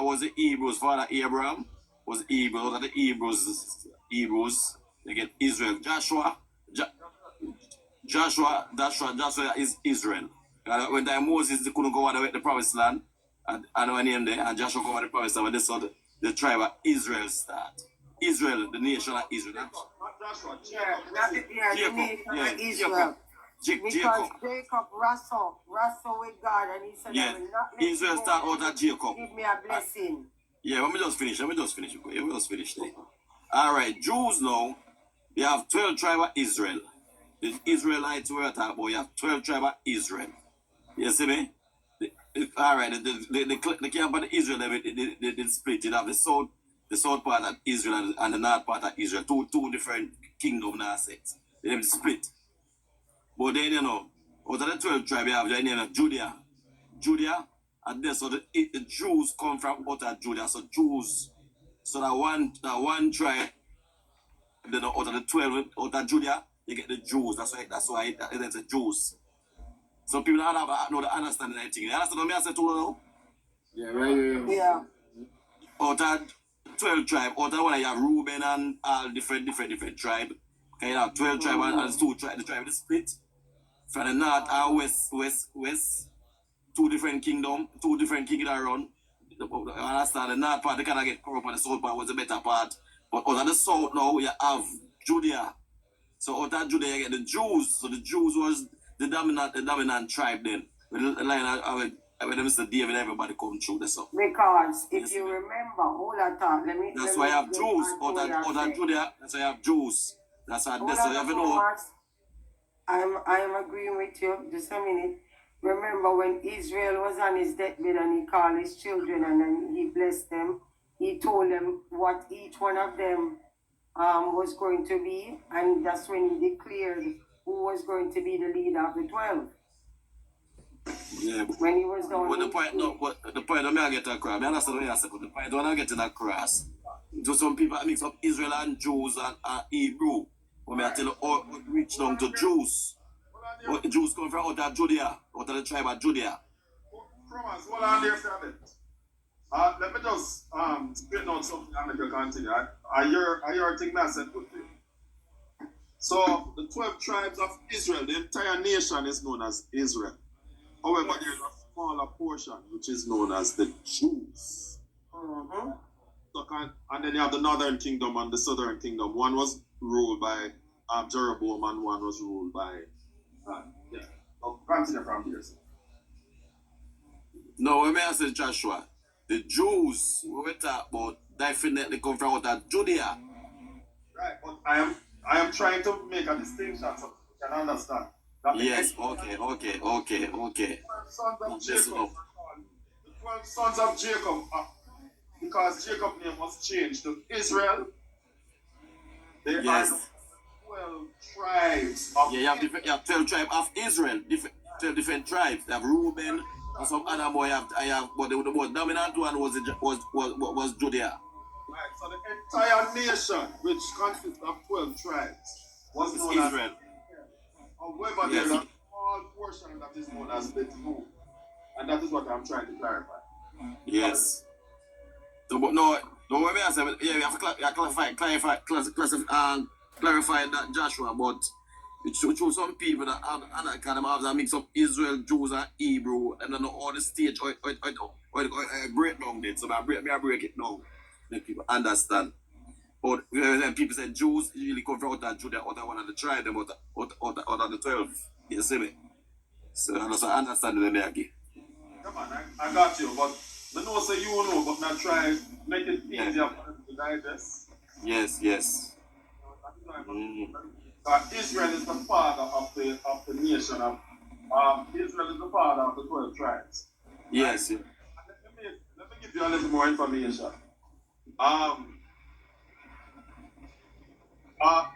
J: was the Hebrews. Father Abraham was Hebrews. Out of the Hebrews, they get Israel. Joshua is Israel. When time Moses they couldn't go all the way to the promised land, and when him there, and Joshua go to the promised land, when they saw the tribe of Israel start. Israel, the nation of Israel.
I: Not the nation of Israel. Because Jacob wrestled with God, and he said,
J: Yeah,
I: I will not let
J: Israel
I: you
J: start
I: go.
J: out of Jacob.
I: Give me a blessing.
J: Yeah, let me just finish there. Alright, Jews now, you have 12 tribes of Israel. The Israelites we're talking about, you have 12 tribes of Israel. You see me? Alright, the camp of Israel, they split. You have the south part of Israel and the north part of Israel. Two different kingdoms now set. They split. But then, out of the 12 tribes, you have the name of Judea, and then so the Jews come from out of Judea. So Jews, so that one tribe, then out of the 12 out of Judea, you get the Jews. That's why it's the Jews. So people don't have no understanding anything. You understand what I say to you now?
I: Yeah.
J: Out of 12 tribes, out of one you have Reuben and all different tribes. Okay, you have 12 tribes and 2 tribes. The tribe is split. From the north and west, two different kingdoms run. You understand? The north part they cannot get corrupt, and the south part was the better part. But out of the south now you have Judea. So out of Judea you get the Jews. So the Jews was the dominant tribe then. With the line when Mr. David everybody come through this up.
I: Because if you remember all that time,
J: That's why you have Jews. Out of Judea, that's why you have Jews. That's why you have to know.
I: I am agreeing with you. Just a minute. Remember when Israel was on his deathbed and he called his children and then he blessed them. He told them what each one of them was going to be, and that's when he declared who was going to be the leader of the 12.
J: Yeah,
I: when he was done.
J: But the point I'm going to get across, I understand what you said, but the point when I'm getting across, to some people that mix up Israel and Jews and Hebrew. When I tell you, all reach down to Jews. But the Jews come from out of Judea, out of the tribe of Judea.
A: Hold on there for a bit. Let me just straighten out something and make you continue. I hear thing that I said good thing. So the 12 tribes of Israel, the entire nation is known as Israel. However, there's a smaller portion which is known as the Jews.
I: Mm-hmm.
A: So and then you have the northern kingdom and the southern kingdom. One was ruled by Jeroboam and one was ruled by I'll continue from here.
J: No, when I say Joshua, the Jews we talk about definitely come from out of Judea.
A: Right, but I am trying to make a distinction so you can understand.
J: Yes, okay.
A: The 12 sons of Jacob because Jacob's name was changed to Israel, there
J: Yes.
A: are 12 tribes of
J: Yeah, you have 12 tribes of Israel. 12 different tribes. They have Reuben and some other boy. But the most dominant one was Judea.
A: Right, so the entire nation, which consists of 12 tribes, was
J: It's
A: known
J: Israel.
A: However,
J: Yes.
A: there is a small portion that is known as the Jew. And that is what I'm trying to clarify.
J: Yes. So, but no, what I say, yeah, we have to clarify that, Joshua, but to some people that have kind of have a mix of Israel, Jews, and Hebrew, and then all the stage or break down it. So I break it down, let people understand. But when people say Jews usually come from out of Judah, out of one of the tribes, out of the 12. You see me? So I understand them there again.
A: Come on, I got you, but I know say you know, but not try make it easier for them to digest.
J: Yes.
A: Israel is the father of the nation of Israel is the father of the 12 tribes.
J: Yes.
A: Right? Let me give you a little more information.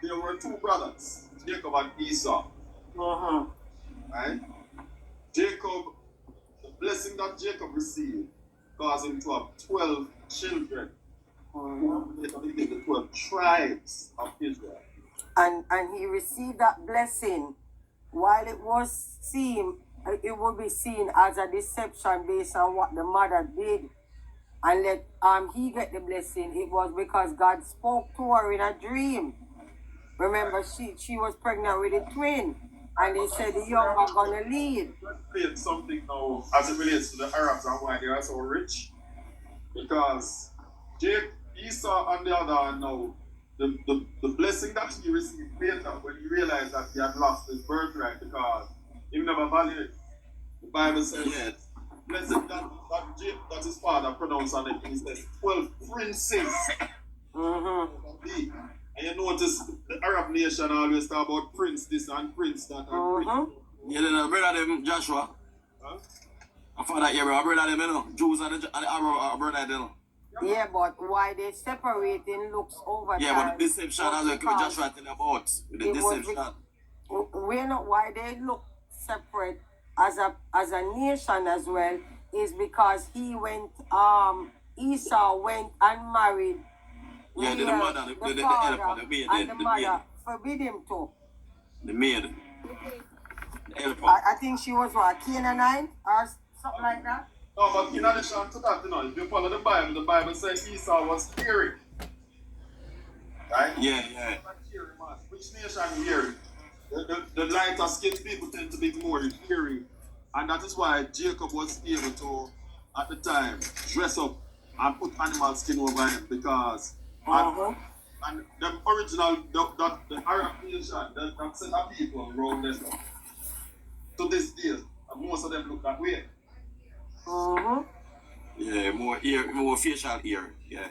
A: There were two brothers, Jacob and Esau. Right? Jacob, the blessing that Jacob received caused him to have 12 children. The 12 tribes of Israel.
I: And he received that blessing while it would be seen as a deception based on what the mother did and let he get the blessing. It was because God spoke to her in a dream. Remember, she was pregnant with a twin, and they said the young are gonna lead.
A: Let's create something now as it relates to the Arabs and why they are so rich. Because Esau on the other hand now, the blessing that he received later when he realized that he had lost his birthright because he never valued it. The Bible says, blessing that his father pronounced on it, he says 12 princes. And you notice the Arab nation always talk about prince this and prince that and prince.
J: Yeah, then brother them, Joshua.
A: Huh?
J: I found out, yeah, brother them, you know. Jews and the Arab brother them, you know.
I: Yeah, but why they separating looks over
J: Yeah,
I: time.
J: but the deception as well, Joshua tell about. The deception.
I: We know why they look separate as a nation as well is because he went Esau went and married.
J: Yeah, the mother, the helper, the maid,
I: and the mother forbid him to.
J: The maid. The helper.
I: I think she was what, Canaanite or something like that.
A: No, but in addition to that, you know, if you follow the Bible says Esau was hearing. Right?
J: Yeah.
A: Which nation hearing? The lighter skinned people tend to be more hearing. And that is why Jacob was able to, at the time, dress up and put animal skin over him because and the original the Arab nation, that set of people around them to this day, and most of them look that way.
J: Yeah, more facial ear, yeah.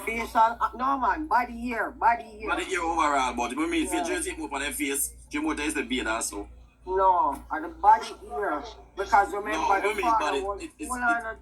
I: Facial, no man, body ear.
J: Body ear overall, but when me face, you see more on their face, you more is the beard also.
I: No, and the body ear, because remember
J: No,
I: the father was full on